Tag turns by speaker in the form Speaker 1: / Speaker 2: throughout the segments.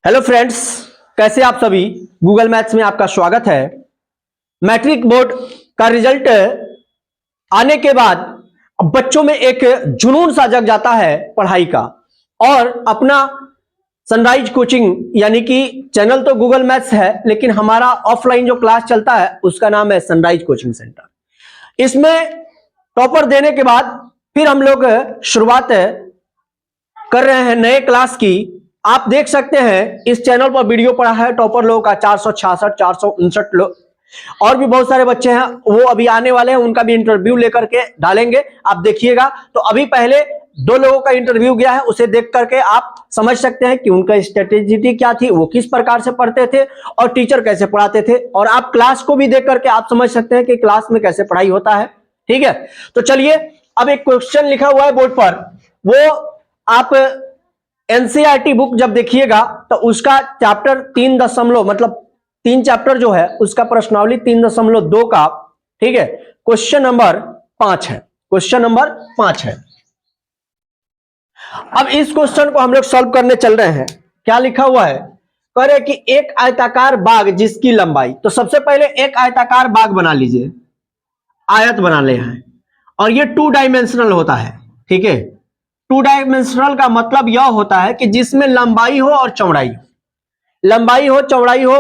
Speaker 1: Hello friends, कैसे आप सभी। गूगल मैथ्स में आपका स्वागत है। मैट्रिक बोर्ड का रिजल्ट आने के बाद बच्चों में एक जुनून सा जग जाता है पढ़ाई का, और अपना सनराइज कोचिंग यानी कि चैनल तो गूगल मैथ्स है, लेकिन हमारा ऑफलाइन जो क्लास चलता है उसका नाम है सनराइज कोचिंग सेंटर। इसमें टॉपर देने के बाद फिर हम लोग शुरुआत कर रहे हैं नए क्लास की। आप देख सकते हैं इस चैनल पर वीडियो पड़ा है टॉपर लोगों का 466 459 लोग, और भी बहुत सारे बच्चे हैं वो अभी आने वाले हैं, उनका भी इंटरव्यू लेकर के डालेंगे, आप देखिएगा। तो अभी पहले दो लोगों का इंटरव्यू गया है, उसे देख करके आप समझ सकते हैं कि उनका स्ट्रेटेजी क्या थी, वो किस प्रकार से पढ़ते थे और टीचर कैसे पढ़ाते थे, और आप क्लास को भी देख करके आप समझ सकते हैं कि क्लास में कैसे पढ़ाई होता है। ठीक है, तो चलिए अब एक क्वेश्चन लिखा हुआ है बोर्ड पर, वो आप एनसीईआरटी बुक जब देखिएगा तो उसका चैप्टर 3 मतलब 3 चैप्टर जो है उसका प्रश्नावली 3.2 का, ठीक है, क्वेश्चन नंबर 5 है। क्वेश्चन नंबर 5 है। अब इस क्वेश्चन को हम लोग सॉल्व करने चल रहे हैं। क्या लिखा हुआ है, कह रहे कि एक आयताकार बाग जिसकी लंबाई, तो सबसे पहले एक आयताकार बाग बना लीजिए, आयत बना ले हैं, और ये 2 डायमेंशनल होता है। ठीक है, 2 डायमेंशनल का मतलब यह होता है कि जिसमें लंबाई हो और चौड़ाई हो, लंबाई हो चौड़ाई हो,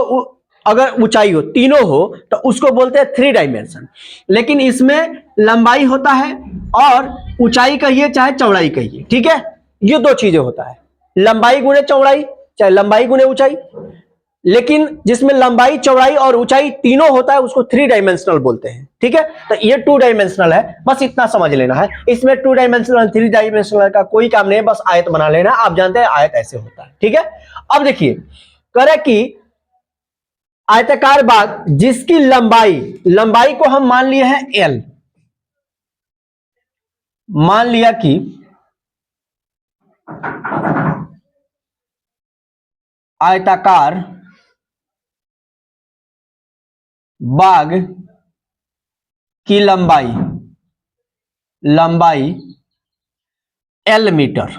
Speaker 1: अगर ऊंचाई हो, तीनों हो तो उसको बोलते हैं 3 डायमेंशन। लेकिन इसमें लंबाई होता है और ऊंचाई कहिए चाहे चौड़ाई कहिए, ठीक है, ये 2 चीजें होता है, लंबाई गुणे चौड़ाई चाहे लंबाई गुणे ऊंचाई। लेकिन जिसमें लंबाई चौड़ाई और ऊंचाई तीनों होता है उसको 3 डायमेंशनल बोलते हैं। ठीक है, तो ये 2 डायमेंशनल है, बस इतना समझ लेना है। इसमें 2 डायमेंशनल 3 डायमेंशनल का कोई काम नहीं है, बस आयत बना लेना। आप जानते हैं आयत ऐसे होता है। ठीक है, अब देखिए कह रहा है कि आयताकार बाग जिसकी लंबाई, लंबाई को हम मान लिए हैं एल, मान लिया कि आयताकार बाग की लंबाई एल मीटर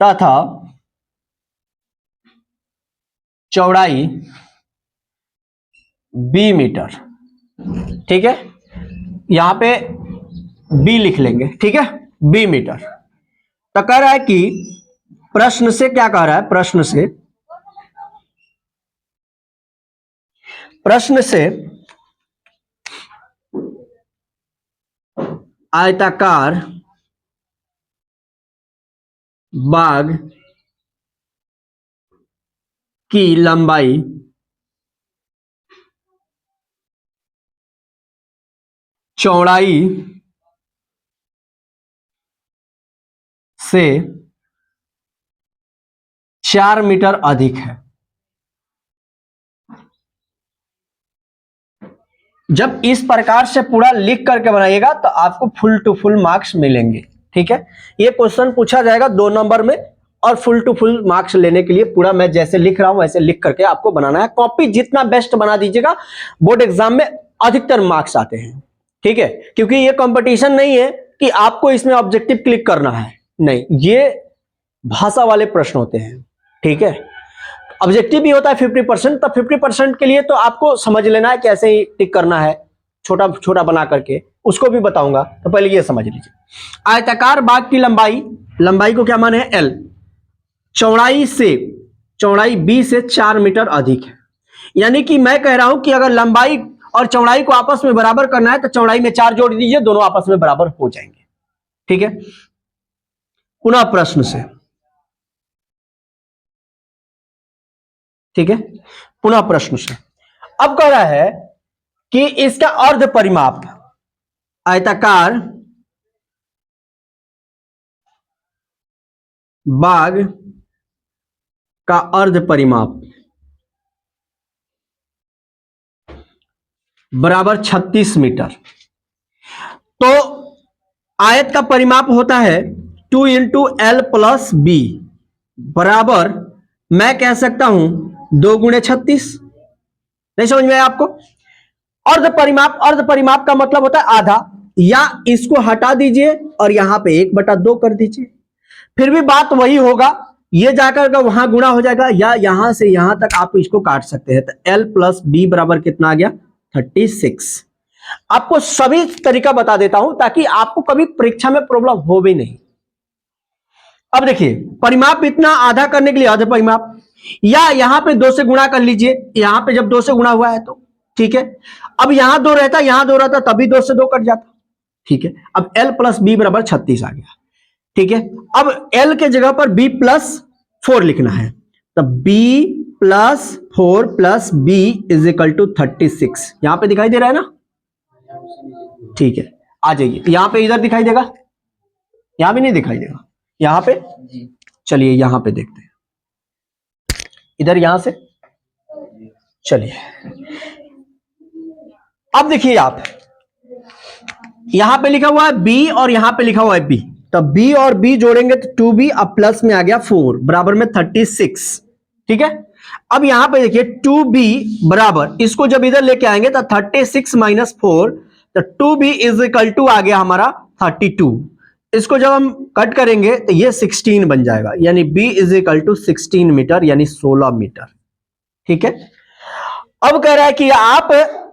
Speaker 1: तथा चौड़ाई बी मीटर। ठीक है, यहां पे बी लिख लेंगे। ठीक है, बी मीटर। तो कह रहा है कि प्रश्न से क्या कह रहा है, प्रश्न से आयताकार बाग की लंबाई चौड़ाई से 4 मीटर अधिक है। जब इस प्रकार से पूरा लिख करके बनाइएगा तो आपको फुल टू फुल मार्क्स मिलेंगे। ठीक है, ये क्वेश्चन पूछा जाएगा 2 नंबर में, और फुल टू फुल मार्क्स लेने के लिए पूरा मैं जैसे लिख रहा हूं वैसे लिख करके आपको बनाना है। कॉपी जितना बेस्ट बना दीजिएगा, बोर्ड एग्जाम में अधिकतर मार्क्स आते हैं। ठीक है, क्योंकि ये कंपटीशन नहीं है कि आपको इसमें ऑब्जेक्टिव क्लिक करना है, नहीं, ये भाषा वाले प्रश्न होते हैं। ठीक है, ऑब्जेक्टिव भी होता है 50%, तो 50% के लिए तो आपको समझ लेना है कैसे ही टिक करना है, छोटा छोटा बना करके, उसको भी बताऊंगा। तो पहले ये समझ लीजिए, आयताकार बाग की लंबाई, लंबाई को क्या माने है एल, चौड़ाई बी से 4 मीटर अधिक है। यानी कि मैं कह रहा हूं कि अगर लंबाई और चौड़ाई को आपस में बराबर करना है तो चौड़ाई में 4 जोड़ दीजिए, दोनों आपस में बराबर हो जाएंगे। ठीक है, पुनः प्रश्न से, ठीक है, पुनः प्रश्न से अब कह रहा है कि इसका अर्ध परिमाप, आयताकार बाग का अर्ध परिमाप बराबर 36 मीटर। तो आयत का परिमाप होता है 2 इंटू एल प्लस बी बराबर, मैं कह सकता हूं 2 गुणे 36। नहीं समझ में आया आपको? अर्ध परिमाप का मतलब होता है आधा, या इसको हटा दीजिए और यहां पे 1/2 कर दीजिए, फिर भी बात वही होगा। ये जाकर का वहां गुणा हो जाएगा, या यहां से यहां तक आप इसको काट सकते हैं। तो L प्लस बी बराबर कितना आ गया? 36। आपको सभी तरीका बता देता हूं ताकि आपको कभी परीक्षा में प्रॉब्लम हो भी नहीं। अब देखिए, परिमाप इतना आधा करने के लिए आधा परिमाप, या यहां पे 2 से गुणा कर लीजिए। यहां पे जब 2 से गुणा हुआ है तो ठीक है। अब यहां 2 रहता, यहां 2 रहता, तभी 2 से 2 कट जाता। ठीक है, अब L प्लस बी बराबर 36 आ गया। ठीक है, अब L के जगह पर B प्लस 4 लिखना है। तो B plus 4 plus B is equal to 36। यहां पे दिखाई दे रहा है ना? ठीक है, आ जाइए। यहां पे इधर दिखाई देगा? यहां भी नहीं दिखाई देगा। यहां पे चलिए, यहां पे देखते हैं। इधर यहां से चलिए, अब देखिए आप, यहां पे लिखा हुआ है B और यहां पे लिखा हुआ है B। तो B और B जोड़ेंगे तो 2B, अब प्लस में आ गया 4 बराबर में 36। ठीक है, अब यहां पे देखिए 2B बराबर, इसको जब इधर लेके आएंगे तो 36 माइनस 4, तो 2B इज इक्वल टू आ गया हमारा 32। इसको जब हम कट करेंगे तो ये 16 बन जाएगा, यानी B is equal to 16 metre, यानी 16 मीटर। ठीक है, अब कह रहा है कि आप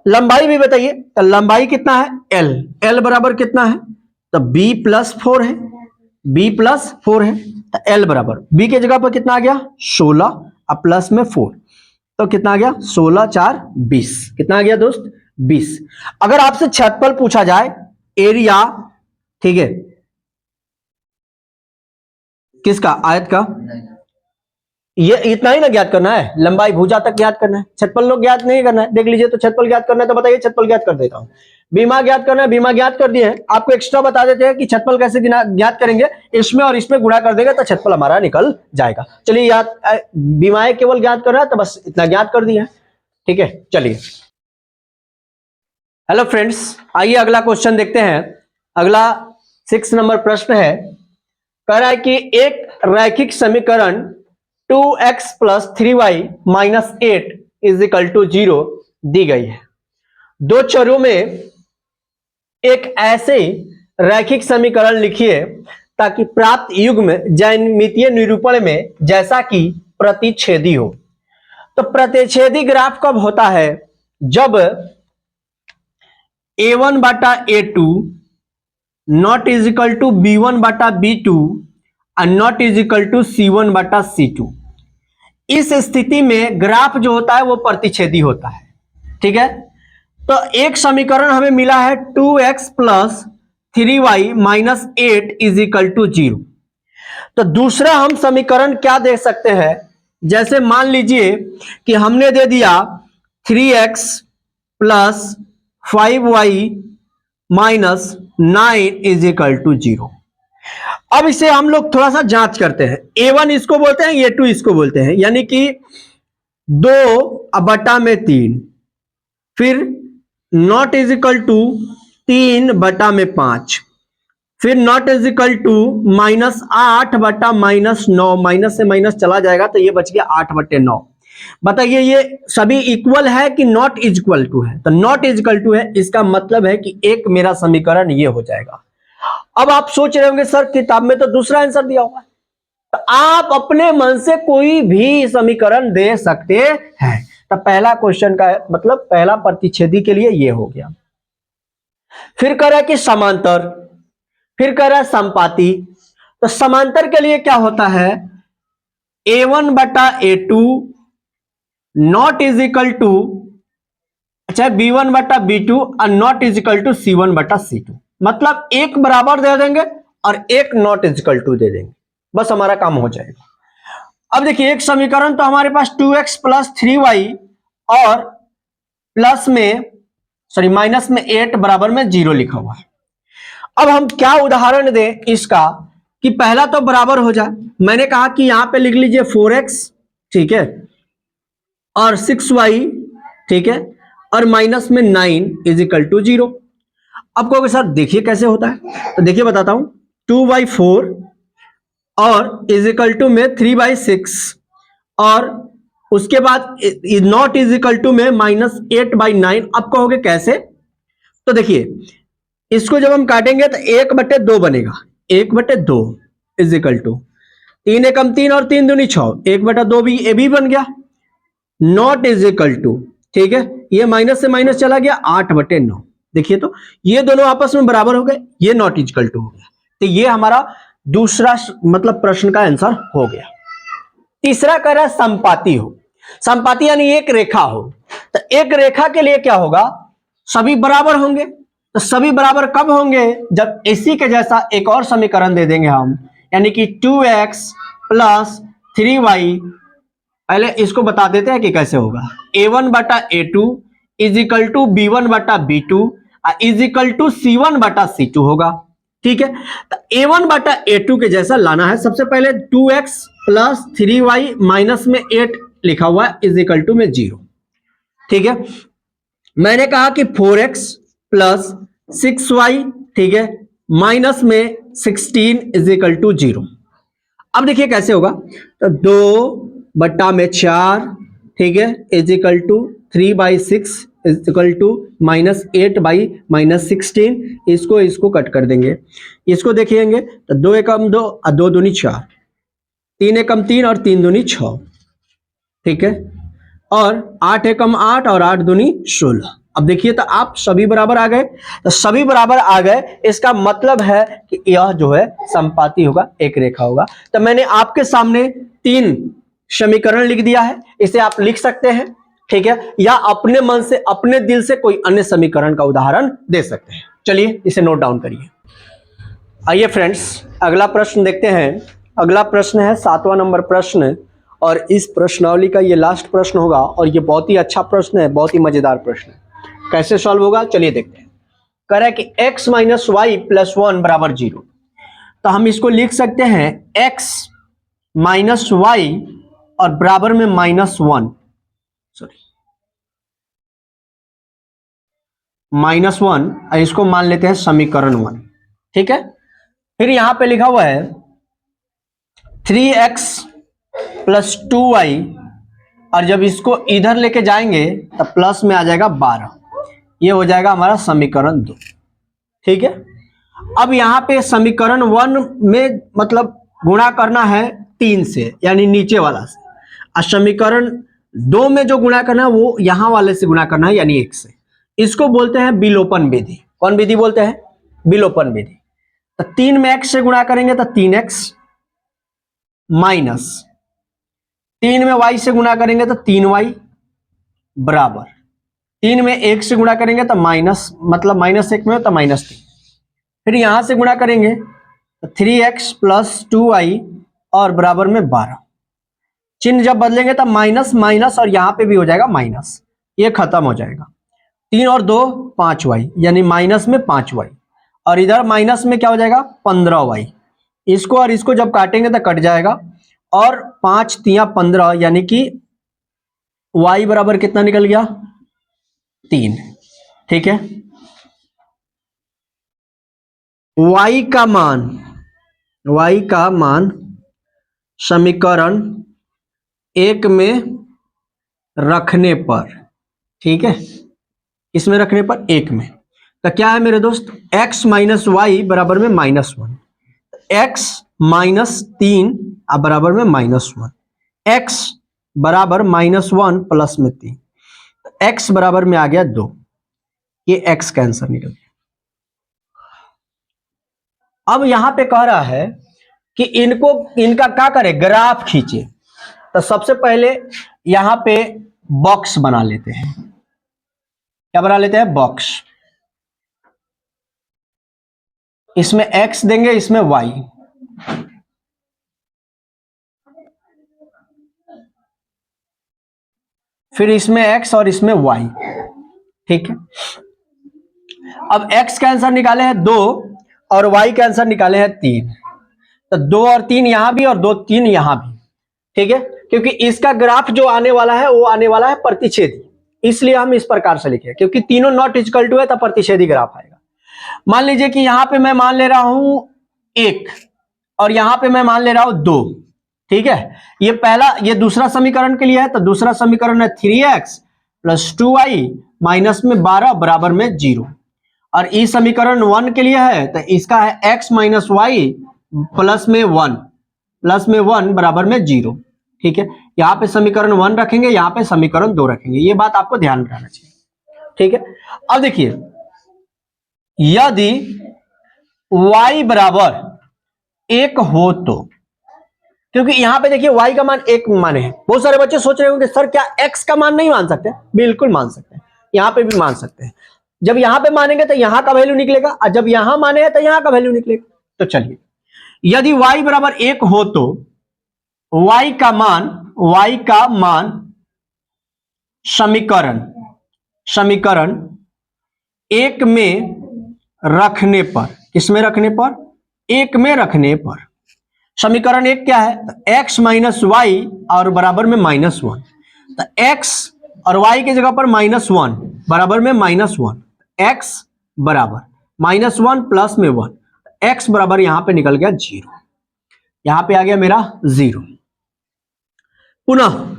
Speaker 1: लंबाई भी बताइए। तो लंबाई कितना है? L। L बराबर कितना है? तो B प्लस 4 है, B प्लस 4 है। तो L बराबर B के जगह पर कितना आ गया? 16, अब प्लस में 4, तो कितना आ गया? 16 4 20। कितना आ गया दोस्त? 20। अगर आपसे क्षेत्रफल पूछा जाए, एरिया, ठीक है, किसका? आयत का, ये इतना ही ना ज्ञात करना है, लंबाई भुजा तक ज्ञात करना है, क्षेत्रफल लोग ज्ञात नहीं करना है। देख लीजिए, तो क्षेत्रफल ज्ञात करना है तो बताइए, क्षेत्रफल ज्ञात कर देता हूं। बीमा ज्ञात करना है, बीमा ज्ञात कर दिए हैं। आपको एक्स्ट्रा बता देते हैं कि क्षेत्रफल कैसे ज्ञात करेंगे, इसमें और इसमें गुणा कर देंगे तो क्षेत्रफल हमारा निकल जाएगा। चलिए, याद बीमाएं केवल ज्ञात करना है तो बस इतना ज्ञात कर दिया है। ठीक है, चलिए। हेलो फ्रेंड्स, आइए अगला क्वेश्चन देखते हैं। अगला 6 नंबर प्रश्न है। कह रहा है कि एक रैखिक समीकरण 2x plus 3y minus 8 is equal to 0 दी गई है। दो चरों में एक ऐसे रैखिक समीकरण लिखिए ताकि प्राप्त युग्म ज्यामितीय निरूपण में जैसा कि प्रतिच्छेदी हो। तो प्रतिच्छेदी ग्राफ कब होता है? जब a1 बटा a2 not is equal to b1 बटा b2 और not is equal to c1 बटा c2। इस स्थिति में ग्राफ जो होता है वो प्रतिच्छेदी होता है। ठीक है, तो एक समीकरण हमें मिला है 2x plus 3y minus 8 is equal to 0। तो दूसरा हम समीकरण क्या दे सकते हैं? जैसे मान लीजिए कि हमने दे दिया 3x plus 5y minus 9 is equal to 0। अब इसे हम लोग थोड़ा सा जांच करते हैं। a1 इसको बोलते हैं, a2 इसको बोलते हैं, यानी कि 2 बटा में 3, फिर नॉट इज इक्वल टू 3 बटा में 5, फिर not is equal to minus 8 बटा माइनस 9, माइनस से माइनस चला जाएगा तो ये बच गया 8 बटे 9। बताइए ये सभी इक्वल है कि नॉट इज इक्वल टू है? तो नॉट इज इक्वल टू है, इसका मतलब है कि एक मेरा समीकरण ये हो जाएगा। अब आप सोच रहे होंगे सर किताब में तो दूसरा आंसर दिया हुआ है। तो आप अपने मन से कोई भी समीकरण दे सकते हैं। तो पहला क्वेश्चन का मतलब पहला प्रतिच्छेदी के लिए ये हो गया। फिर कह रहा है कि समांतर, फिर कह रहा है समपाती। तो समांतर के लिए क्या होता है? a1 बटा a2 not is equal to, अच्छा, b1 बटा b2 और not is equal to c1 बटा c2। मतलब एक बराबर दे देंगे और एक नॉट इज इक्वल टू दे देंगे, बस हमारा काम हो जाएगा। अब देखिए, एक समीकरण तो हमारे पास 2x प्लस 3y और प्लस में माइनस में 8 बराबर में 0 लिखा हुआ है। अब हम क्या उदाहरण दें इसका कि पहला तो बराबर हो जाए। मैंने कहा कि यहां पे लिख लीजिए 4x, ठीक है, और 6y, ठीक है, और माइनस में 9 इज इक्वल टू 0। अब कहोगे सर देखिए कैसे होता है, तो देखिए बताता हूं। 2/4 और इज इक्वल टू में 3/6 और उसके बाद नॉट इज इक्वल टू में माइनस 8/9। अब कहोगे कैसे? तो देखिए, इसको जब हम काटेंगे तो 1/2 बनेगा, 1/2 इज इक्वल टू, 3 एकम 3 और 3 दूनी 6, 1/2 भी ये भी बन गया। नॉट इज इक्वल टू, ठीक है, ये माइनस से माइनस चला गया, 8/9। देखिए तो ये दोनों आपस में बराबर हो गए, ये नॉट इज इक्वल टू हो गया। तो ये हमारा दूसरा मतलब प्रश्न का आंसर हो गया। तीसरा कह रहा है संपाती हो। संपाती यानी एक रेखा हो। तो एक रेखा के लिए क्या होगा, सभी बराबर होंगे। तो सभी बराबर कब होंगे, जब इसी के जैसा एक और समीकरण दे देंगे हम, यानी कि 2x + 3y। पहले इसको बता देते हैं कि कैसे होगा। a1/a2 = b1/b2 = c1/c2 होगा। ठीक है, तो a1/a2 के जैसा लाना है। सबसे पहले 2x + 3y माइनस में 8 लिखा हुआ है = 0। ठीक है, मैंने कहा कि 4x + 6y, ठीक है, माइनस में 16 = 0। अब देखिए कैसे होगा, तो 2/4, ठीक है, = 3/6 = -8/-16। इसको कट कर देंगे। इसको देखिएंगे तो 2 एकम 2 और 2 दूनी 4, 3 एकम 3 और 3 दूनी 6, ठीक है, और 8 एकम 8 और 8 दूनी 16। अब देखिए तो आप सभी बराबर आ गए। तो सभी बराबर आ गए, इसका मतलब है कि यह जो है संपाती होगा, एक रेखा होगा। तो मैंने आपके सामने 3 समीकरण लिख दिया है, इसे आप लिख सकते हैं, ठीक है, या अपने मन से अपने दिल से कोई अन्य समीकरण का उदाहरण दे सकते हैं। चलिए इसे नोट डाउन करिए। आइए फ्रेंड्स, अगला प्रश्न देखते हैं। अगला प्रश्न है 7वां नंबर प्रश्न, और इस प्रश्नावली का ये लास्ट प्रश्न होगा, और ये बहुत ही अच्छा प्रश्न है, बहुत ही मजेदार प्रश्न है। कैसे सॉल्व होगा चलिए देखते हैं। कह रहा है कि x - y + 1 = 0। तो हम इसको लिख सकते हैं x - y और बराबर में -1, सॉरी -1, इसको मान लेते हैं समीकरण 1। ठीक है, फिर यहां पे लिखा हुआ है 3x + 2y, और जब इसको इधर लेके जाएंगे तो प्लस में आ जाएगा 12। ये हो जाएगा हमारा समीकरण 2। ठीक है, अब यहां पे समीकरण 1 में मतलब गुणा करना है 3 से, यानी नीचे वाला से, और समीकरण 2 में जो गुणा करना है वो यहां वाले से गुणा करना है, यानी 1 से। इसको बोलते हैं विलोपन विधि। कौन विधि बोलते हैं, विलोपन विधि। तो 3 में x से गुणा करेंगे तो 3x, माइनस 3 में y से गुणा करेंगे तो 3y, बराबर 3 में 1 से गुणा करेंगे तो माइनस, मतलब -1 में हो तो -3। फिर यहां से गुणा करेंगे तो 3x + 2y और बराबर में 12। चिन्ह जब बदलेंगे तो माइनस माइनस, और यहां पे भी हो जाएगा माइनस, ये खत्म हो जाएगा। 3 और 2 5y, यानी माइनस में 5y, और इधर माइनस में क्या हो जाएगा 15y। इसको और इसको जब काटेंगे तो कट जाएगा, और 5 × 3 = 15, यानी कि y बराबर कितना निकल गया 3। ठीक है, y का मान समीकरण 1 में रखने पर, ठीक है, इसमें रखने पर 1 में, तो क्या है मेरे दोस्त, x - y बराबर में -1, x - 3 बराबर में -1, x बराबर -1 प्लस में 3, x बराबर में आ गया 2। ये x का आंसर निकल गया। अब यहां पे कह रहा है कि इनका क्या करें, ग्राफ खींचे। तो सबसे पहले यहां पे बॉक्स बना लेते हैं। क्या बना लेते हैं, बॉक्स। इसमें x देंगे, इसमें y, फिर इसमें x और इसमें y। ठीक है, अब x का आंसर निकाले हैं 2 और y का आंसर निकाले हैं 3। तो 2 और 3 यहां भी और 2 3 यहां भी। ठीक है, क्योंकि इसका ग्राफ जो आने वाला है वो आने वाला है प्रतिच्छेदी, इसलिए हम इस प्रकार से लिखे, क्योंकि तीनों नॉट इक्वल टू है तो प्रतिच्छेदी ग्राफ आएगा। मान लीजिए कि यहां पे मैं मान ले रहा हूं 1 और यहां पे मैं मान ले रहा हूं 2। ठीक है, ये दूसरा समीकरण के लिए है। तो दूसरा समीकरण है 3x + 2y माइनस में 12 बराबर में 0, और इस समीकरण 1 के लिए है तो इसका है x - y प्लस में 1 प्लस में 1 बराबर में 0। ठीक है, यहाँ पे समीकरण 1 रखेंगे, यहाँ पे समीकरण 2 रखेंगे, ये बात आपको ध्यान में रखना चाहिए। ठीक है, अब देखिए यदि y बराबर 1 हो तो, क्योंकि यहां पे देखिए y का मान 1 माने हैं। बहुत सारे बच्चे सोच रहे होंगे सर क्या x का मान नहीं मान सकते? बिल्कुल मान सकते हैं, यहां पे भी मान सकते हैं। जब यहां पे मानेंगे तो यहां का वैल्यू निकलेगा, और जब यहां माने हैं तो यहां का वैल्यू निकलेगा। तो चलिए, यदि y बराबर 1 हो तो y का मान समीकरण 1 में रखने पर, किसमें रखने पर? 1 में रखने पर। समीकरण 1 क्या है? x माइनस वाई और बराबर में -1। तो x और y की जगह पर -1 बराबर में -1, x बराबर -1 प्लस में 1, x बराबर यहां पे निकल गया 0, यहां पे आ गया मेरा 0। पुनः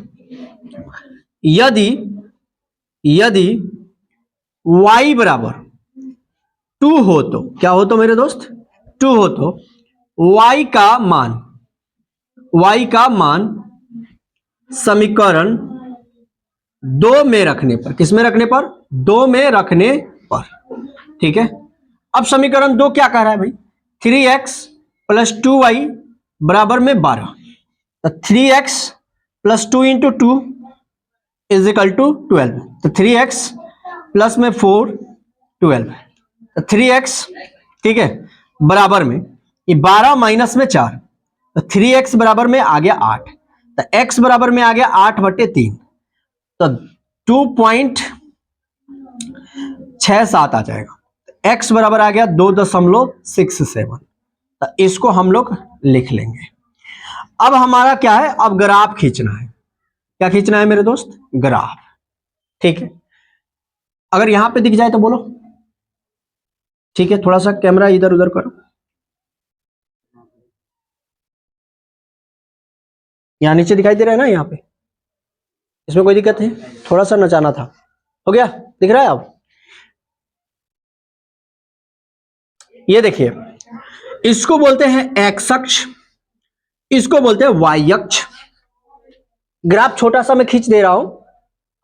Speaker 1: यदि y बराबर 2 हो तो, क्या हो तो मेरे दोस्त? 2 हो तो y का मान समीकरण 2 में रखने पर, किसमें रखने पर? 2 में रखने पर। ठीक है, अब समीकरण 2 क्या कह रहा है भाई? 3x प्लस 2y बराबर में 12। तो 3x plus 2 into 2 is equal to 12। तो 3x प्लस में 4 12। तो 3x, ठीक है, बराबर में ये 12 माइनस में 4, तो 3x बराबर में आ गया 8। तो x बराबर में आ गया 8/3, तो 2.67 आ जाएगा। तो x बराबर आ गया 2.67। तो इसको हम लोग लिख लेंगे। अब हमारा क्या है? अब ग्राफ खींचना है। क्या खींचना है मेरे दोस्त? ग्राफ। ठीक है, अगर यहां पे दिख जाए तो बोलो। ठीक है, थोड़ा सा कैमरा इधर उधर करो। यहां नीचे दिखाई दे रहा है ना? यहां पे, इसमें कोई दिक्कत है? थोड़ा सा नचाना था। हो गया? दिख रहा है अब? ये देखिए, इसको बोलते हैं एक्स अक्ष, इसको बोलते हैं वाई अक्ष। ग्राफ छोटा सा मैं खींच दे रहा हूं,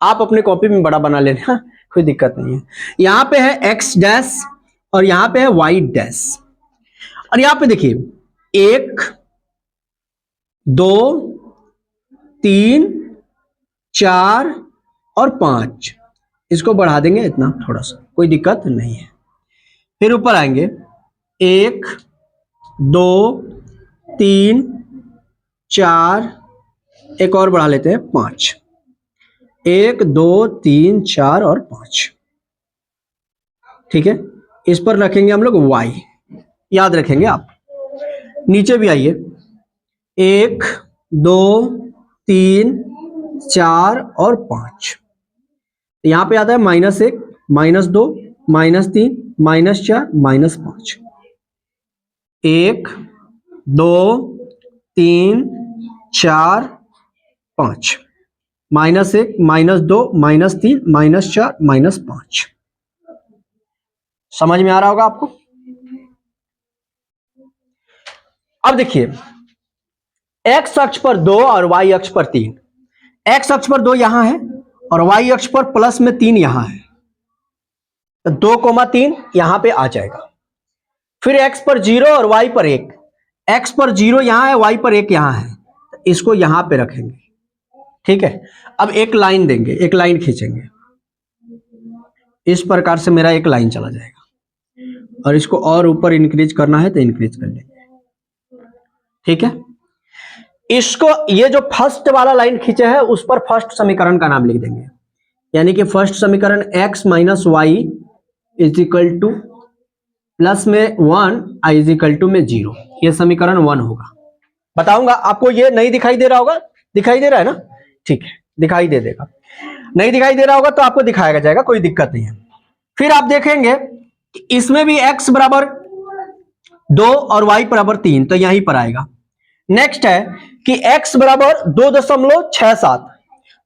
Speaker 1: आप अपने कॉपी में बड़ा बना लेना, कोई दिक्कत नहीं है। यहां पे है एक्स डैश और यहां पे है वाई डैश। और यहां पे देखिए 1 2 3 4 और 5, इसको बढ़ा देंगे इतना थोड़ा सा, कोई दिक्कत नहीं है। फिर ऊपर आएंगे 1 2 3 4, एक और बढ़ा लेते हैं 5, 1 2 3 4 और 5। ठीक है, इस पर रखेंगे हम लोग y, याद रखेंगे आप। नीचे भी आइए 1 2 3 4 और 5, यहां पे आता है -1 -2 -3 -4 -5। 1 2 3 4 5, -1 -2 -3 -4 -5। समझ में आ रहा होगा आपको? अब देखिए, x अक्ष पर 2 और y अक्ष पर 3। x अक्ष पर 2 यहां है और y अक्ष पर प्लस में 3 यहां है, तो 2,3 यहां पे आ जाएगा। फिर x पर 0 और y पर 1, x पर 0 यहां है, y पर 1 यहां है, तो इसको यहां पे रखेंगे। ठीक है, अब एक लाइन देंगे, एक लाइन खींचेंगे, इस प्रकार से मेरा एक लाइन चला जाएगा, और इसको और ऊपर इंक्रीज करना है तो इंक्रीज कर लेंगे। ठीक है, इसको, ये जो फर्स्ट वाला लाइन खींचे है उस पर फर्स्ट समीकरण का नाम लिख देंगे, यानी कि फर्स्ट समीकरण x minus Y is equal to plus में 1 i इज इक्वल टू में 0, ये समीकरण 1 होगा। बताऊंगा आपको, ये नहीं दिखाई दे रहा होगा? दिखाई दे रहा है ना? ठीक है, दिखाई दे देगा। नहीं दिखाई दे रहा होगा तो आपको दिखाया जाएगा, कोई दिक्कत नहीं है। फिर आप देखेंगे कि इसमें भी x बराबर 2 और y बराबर 3, तो यहीं पर आएगा। नेक्स्ट है कि x बराबर 2.67,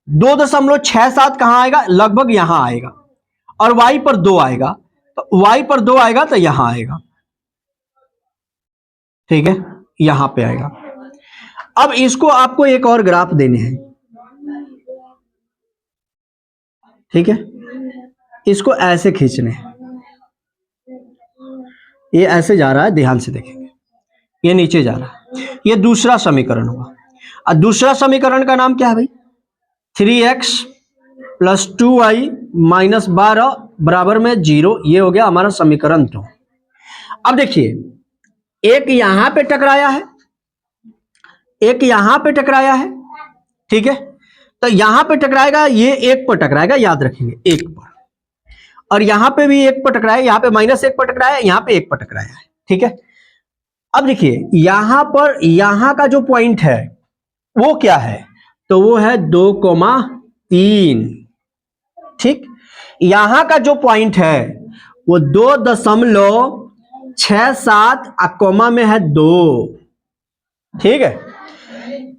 Speaker 1: 2.67 कहां आएगा? लगभग यहां आएगा। और y पर 2 आएगा, तो y पर 2 आएगा तो यहां आएगा। ठीक है, यहां पे आएगा। अब इसको आपको एक और ग्राफ देने हैं, ठीक है, इसको ऐसे खींचने हैं, ये ऐसे जा रहा है, ध्यान से देखेंगे, ये नीचे जा रहा है, ये दूसरा समीकरण हुआ। और दूसरा समीकरण का नाम क्या है भाई? 3x प्लस 2y माइनस 12 बराबर में 0, ये हो गया हमारा समीकरण 2। अब देखिए, एक यहां पे टकराया है, एक यहां पे टकराया है, ठीक है, तो यहां पे टकराएगा, ये एक पर टकराएगा, याद रखेंगे, एक पर, और यहां पे भी एक पर टकराया, यहां पे -1 पर टकराया, यहां पे 1 पर टकराया है, ठीक है। अब देखिए यहां पर, यहां का जो पॉइंट है वो क्या है? तो वो है 2,3, ठीक। यहां का जो पॉइंट है वो 2.67 कोमा में है 2, ठीक है।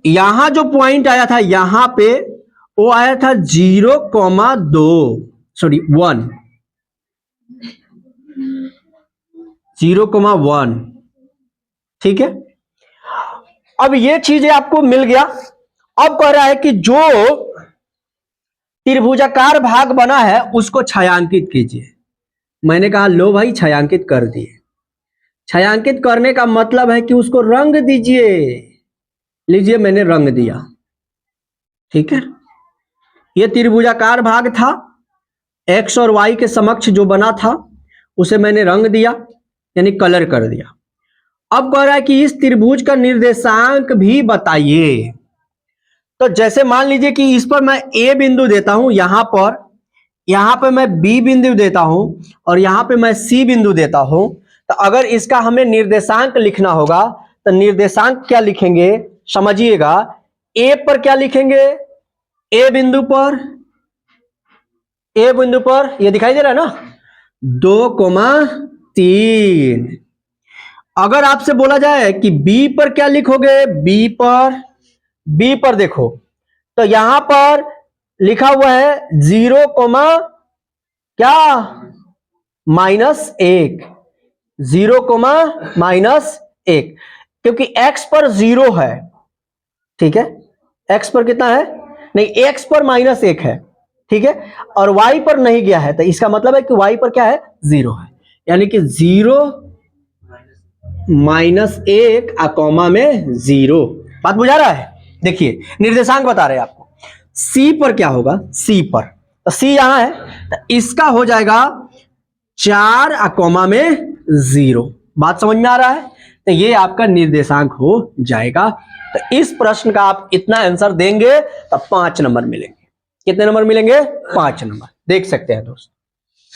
Speaker 1: यहां जो पॉइंट आया था यहां पे, वो आया था 0,2, सॉरी 1, 0,1, ठीक है। अब ये चीजें आपको मिल गया। अब कह रहा है कि जो त्रिभुजाकार भाग बना है उसको छायांकित कीजिए। मैंने कहा लो भाई छायांकित कर दिए। छायांकित करने का मतलब है कि उसको रंग दीजिए। लीजिए मैंने रंग दिया, ठीक है। ये त्रिभुजाकार भाग था, x और y के समक्ष जो बना था उसे मैंने रंग दिया, यानी कलर कर दिया। अब कह रहा है कि इस त्रिभुज का निर्देशांक भी बताइए। तो जैसे मान लीजिए कि इस पर मैं a बिंदु देता हूं, यहां पे मैं b बिंदु देता हूं और यहां पे मैं c बिंदु देता हूं, तो अगर इसका हमें निर्देशांक लिखना होगा तो निर्देशांक क्या लिखेंगे समझिएगा। a पर क्या लिखेंगे? a बिंदु पर ये दिखाई दे रहा है ना 2,3। अगर आपसे बोला जाए कि b पर क्या लिखोगे, b पर देखो तो यहां पर लिखा हुआ है 0, क्या -1, 0, -1, क्योंकि x पर 0 है, ठीक है। x पर कितना है? नहीं, x पर -1 है, ठीक है, और y पर नहीं गया है, तो इसका मतलब है कि y पर क्या है? 0 है, यानी कि 0 -1 कोमा में 0। बात बुझा रहा है? देखिए निर्देशांक बता रहे हैं आपको। C पर क्या होगा? C पर, तो C यहां है, तो इसका हो जाएगा 4 कोमा में 0। बात समझ में आ रहा है? तो ये आपका निर्देशांक हो जाएगा। तो इस प्रश्न का आप इतना आंसर देंगे तो 5 नंबर मिलेंगे। कितने नंबर मिलेंगे? 5 नंबर। देख सकते हैं दोस्त।